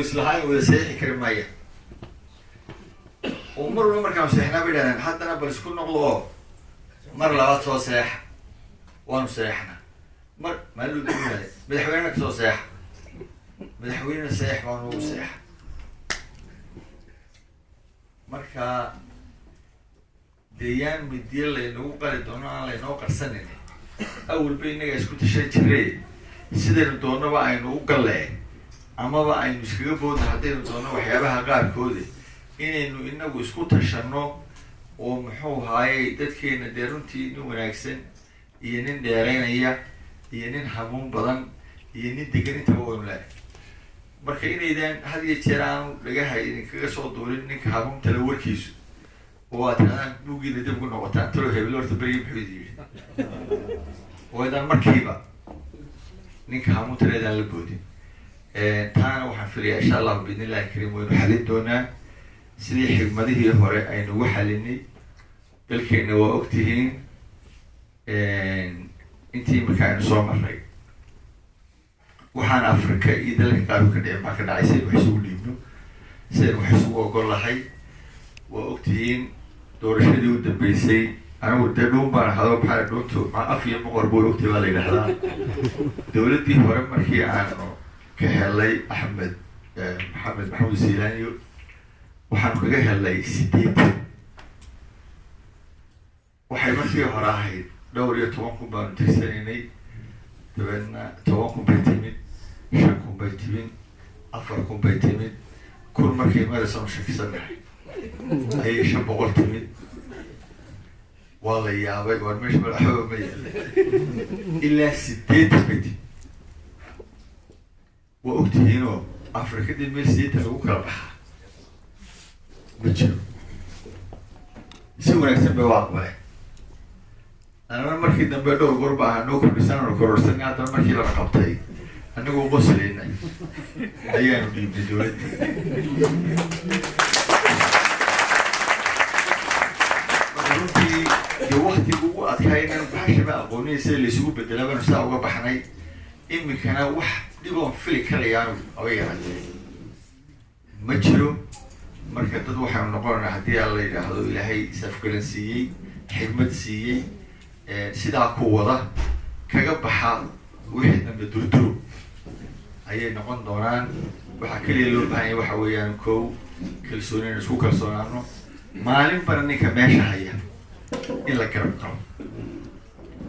islahay wada saxiixi kari maaya oo mar walba markaan saxiixnaa bay dhahdeen haddana bal isku noqdo oo mar labaad soo seexa waanu seexna mar maaluu duunaale madaxweynena kasoo seexa madaxweynena seex waanu ugu seexa marka deeyaan midiya laynagu qali doono aan laynoo qarsanin awalba innaga isku tashan jiray sidaynu doonaba aynu u gallee amaba aynu iskaga boodna haddaynu doono waxyaabaha qaarkooda inaynu inagu isku tashanno oo muxuu haayay dadkeena dee runtii nin wanaagsan iyo nin dheeraynaya iyo nin hamuun badan iyo nin degan intaba waynu leehay marka inaydaan had iyo jeer aanu dhagaha idinkaga soo duulin ninka hamuuntale warkiisu oo aad tiradaan buuggiina dib ugu noqotaan talo hebel horta berigi muxuu idi yidhi oo aydaan markiiba ninka hamuuntale aydaan la boodin taana waxaan filayaa insha allahu biidn illahi kariim waynu xalin doonaa sidii xigmadihii hore aynugu xalinay dalkeena waa ogtihiin intii marka aynu soo marray waxaan afrika iyo dalka qaar ka dhicin baa ka dhacay sidaynu wax isugu dhiibno sidaynu wax isugu ogol lahay waa ogtihiin doorashadii u dambeysay anigu dee dhuun baan ahado maxaa dhuuntu af iyo boqor buu ogtay baa la yidhahdaa dawladdii hore markii aanu ka helay axmed maxamed maxamuud silaaniyo waxaanu kaga helay 8 waxay markii hore ahayd dhowr iyo 10 kun baanu tirsanaynay dabeedna 10 kun bay timid 5 kun bay timid 4 kun bay timid kun markay maraysan shakisannahay ayay 500 timid waa la yaabay war meesha madaxooda ma yaallay ilaa 8 bay timid waa ogtihiinoo afrikadii meel sideetan lagu kala baxaa ma jiro si wanaagsan bay u aqbaleen anana markii dambe dhowr goor ba ahaa noo kordhisanano kororsan haddana markii lana qabtay anagoo qoslayna ayaanu dhiibnay dawladda runtii dee waktigu ugu adkaynanu baxashaba aqoonihi sida laysugu bedelabanu sidaa uga baxnay iminkana wax dhiboon fili karayaanu oga yaratay ma jiro marka dad waxaynu noqonaynaa haddii aan la yidhaahdo ilaahay safgaran siiyey xigmad siiyey sidaa ku wada kaga baxa wixii dambe durduro ayay noqon doonaan waxaa keliya loo bahanya waxa weeyaan kow kalsoonina isku kalsoonaano maalinbana ninka meesha haya in la garab qabo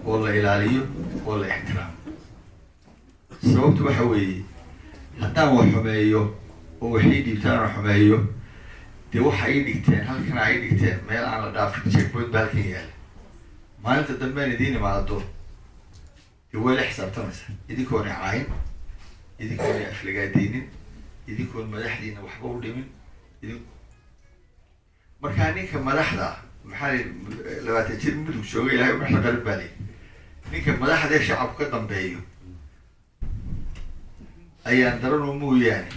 oo la ilaaliyo oo la ixtiraamo sababtu waxa weeye haddaan wax xumeeyo oo waxay dhiibtaan oo xumeeyo dee waxa ay dhigteen halkana ay dhigteen meel aan la dhaafin checkpoint ba halkan yaala maalinta dambean idiin imaado dee way la xisaabtamaysaa idinkoona caayin idinkoona aflagaadeynin idinkoona madaxdiina waxba u dhimin markaa ninka madaxda maxaa 20 jir mudug jooga ilahay umaxla qalin baa ley ninka madaxdee shacabku ka dambeeyo ayaan daranoo mooyaane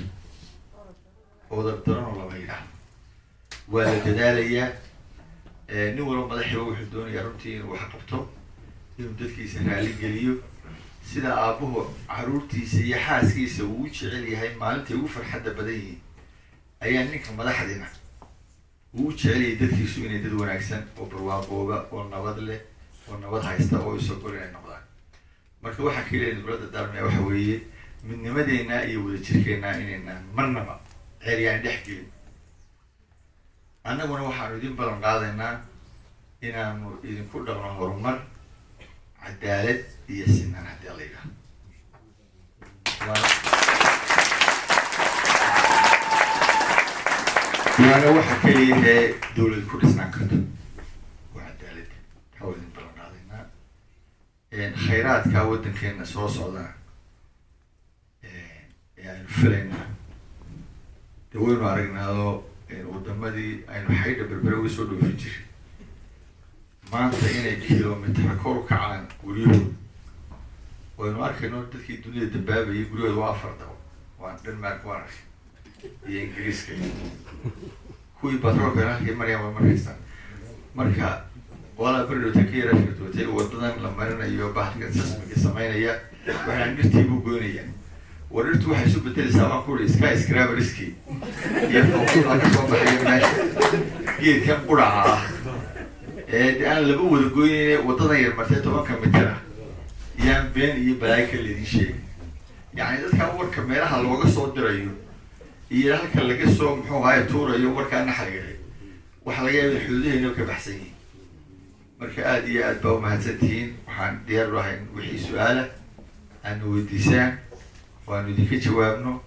oo daranoo lama yidhaahdo waa la dadaalayaa nin walba madaxiba wuxuu doonayaa runtii inuu wax qabto inuu dadkiisa raali geliyo sida aabbuhu caruurtiisa iyo xaaskiisa uu jecel yahay maalintay ugu farxadda badan yihiin ayaa ninka madaxdina uu jecel yahay dadkiisu inay dad wanaagsan oo barwaaqooba oo nabad leh oo nabad haysta oo isogol inay noqdaan marka waxaa keliya dowladda daarmaya waxa weeye midnimadeena iyo wadajirkeena inaynaan marnaba ceeryaan dhex gelin annaguna waxaanu idin ballan qaadaynaa inaanu idinku dhaqno horumar cadaalad iyo sinan haddii la yidhaahdo waana waxa keliyahee dawlad ku dhisnaan karto waa cadaalad waxaa idin ballan qaadaynaa khayraadka waddankeena soo socdana aynu filaynaa dee waynu aragnaado wadamadii aynu xaydha berbere uga soo dhoofin jiray maanta inay kilomitr kor u kacaan guryahooda waynu arkayno dadkii dunida dambaabayay guryahooda waa 4 dabo waa denmark waan arkay iyo ingiriiska kuwii batroolka halkay marayaan waa markaystaan marka walaa berdhowta ka yara shirtootay wadadan la marinayo bahalka sasmiga samaynaya waxaan dhirtii buu goynaya وررت واحد يشوف بالتالي سواء كل سكاي سكراب ريسكي يفوق لك صوب حي ماشي جيت كم قرعة أنا اللي بقول قوي وتغير مرتين ما كم مترا يام بين يبلاك اللي دي شيء يعني إذا كان ورك كميرها الوقت صوت دريو يلا كان لقى الصوم هو هاي تورا يوم ورك أنا حلقة وحلقة الحدود هنا كبحسين مركا آدي آد باو مهتسنتين وحان ديار راهن وحي سؤالة أنه وديسان وأنه ديكي جوابنه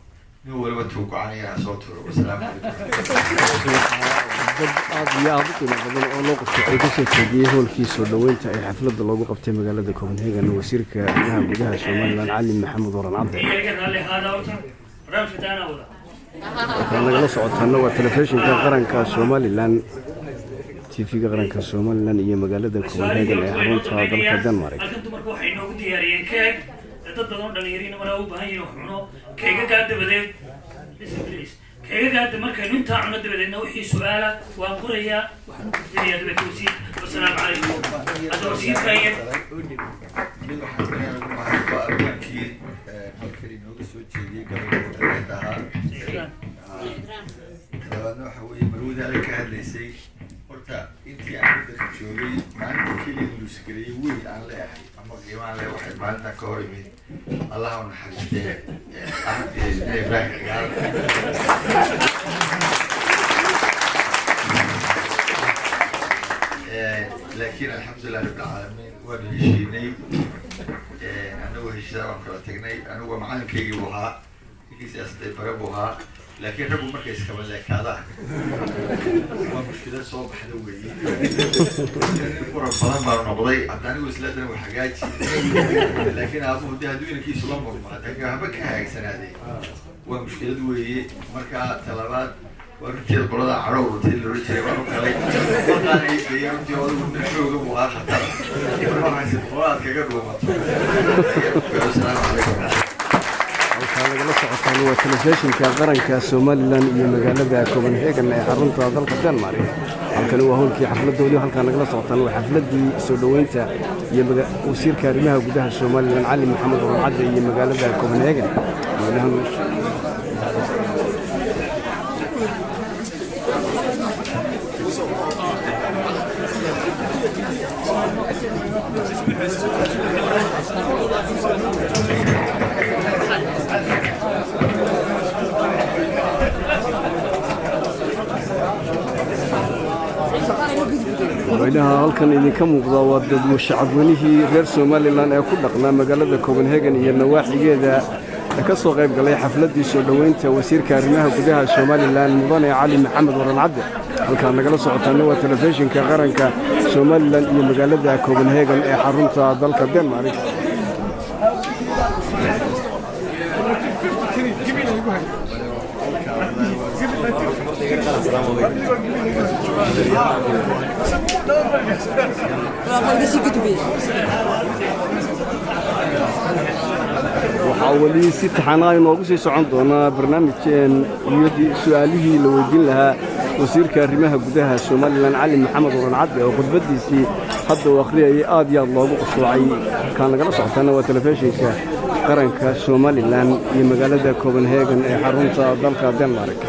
نو ولا توقع عني صوت والسلام عليكم. يا أبوك بدل أولوك في قصة تجيه والكيس ودوينت أي حفلة اللوجو قبتي مجال كوبنهاجن وسيرك إنها بدها سومالان علي محمد ورن عبد. كان لقى صوت هنو التلفزيون كان قرن كسومالان تي في قرن كسومالان هي مجال كوبنهاجن أي حرون صادر كدنمارك. daddoon dhalinyarina wala u baahan yihiin xuno keega gaad badeed keega gaad markaynu inta cuno dabadeedna wixii su'aala waan qoraya waxaan ku fiiriyaa dabatoosii wassalaamu calaykum hadda wasiirkayeen markii nooga soo jeediyay gabadha waxa weeye marwada ay ka hadlaysay horta intii aan joogay maalinta kaliya luusgalay weyn aan leeyahay ama qiimaan leh waxay maalinta ka hor imid الله ونحمده لكن الحمد لله رب العالمين ونهشيني أنا وهشام وكرتجني أنا ومعلم كيجي بوها كيجي سياسة بربوها لكن ربو مركز كمان لك هذا ومشكلة صوب حلوة وربنا ما نبضي عدني وسلاتنا وحاجات لكن أبو ده هدوين كيس لمبر ما ده هبك هاي السنة دي ومشكلة دوي مركز طلبات ورتي البرودة عرو ورتي الرتي وانو كلي وقال إيه بيوم جوال ونشوف بوها حتى يبغى عايز البرودة كجر وما السلام عليكم كان لقى صوت هنو التلفزيون كان قرن كسومالان هي مجال كوبنهاجن أي حرون صادر كدنمارك. halkan waa howlkii xafladooda halkan nagala socotaan waa xafladii soo dhaweynta iyo wasiirka arrimaha gudaha Soomaaliland Cali Maxamed Warren Cadde iyo magaalada Copenhagen وإنها halkan idinka muuqda waa dad shacabweynaha reer Soomaaliland ee ku dhaqnaa magaalada Copenhagen iyo nawaaxigeeda ka soo qayb galay xafladii soo dhaweynta wasiirka arrimaha gudaha Soomaaliland Mudane Cali Maxamed Warren Cadde halkan nagala socotaan waa telefishinka qaranka Soomaaliland iyo magaalada Copenhagen ee xarunta dalka Denmark وحاولي ست حناين وقصي سعون دونا برنامجين يدي سؤاله لو يدين لها وزير كريمها جدها Soomaaliland علي محمد ورن عبد وقد بدي سي حد وآخرية آدي الله وقصوعي كان لقنا صحتنا وتلفزيون كقرن كSoomaaliland يمجال ده Copenhagen حرونتا ضلك دنمارك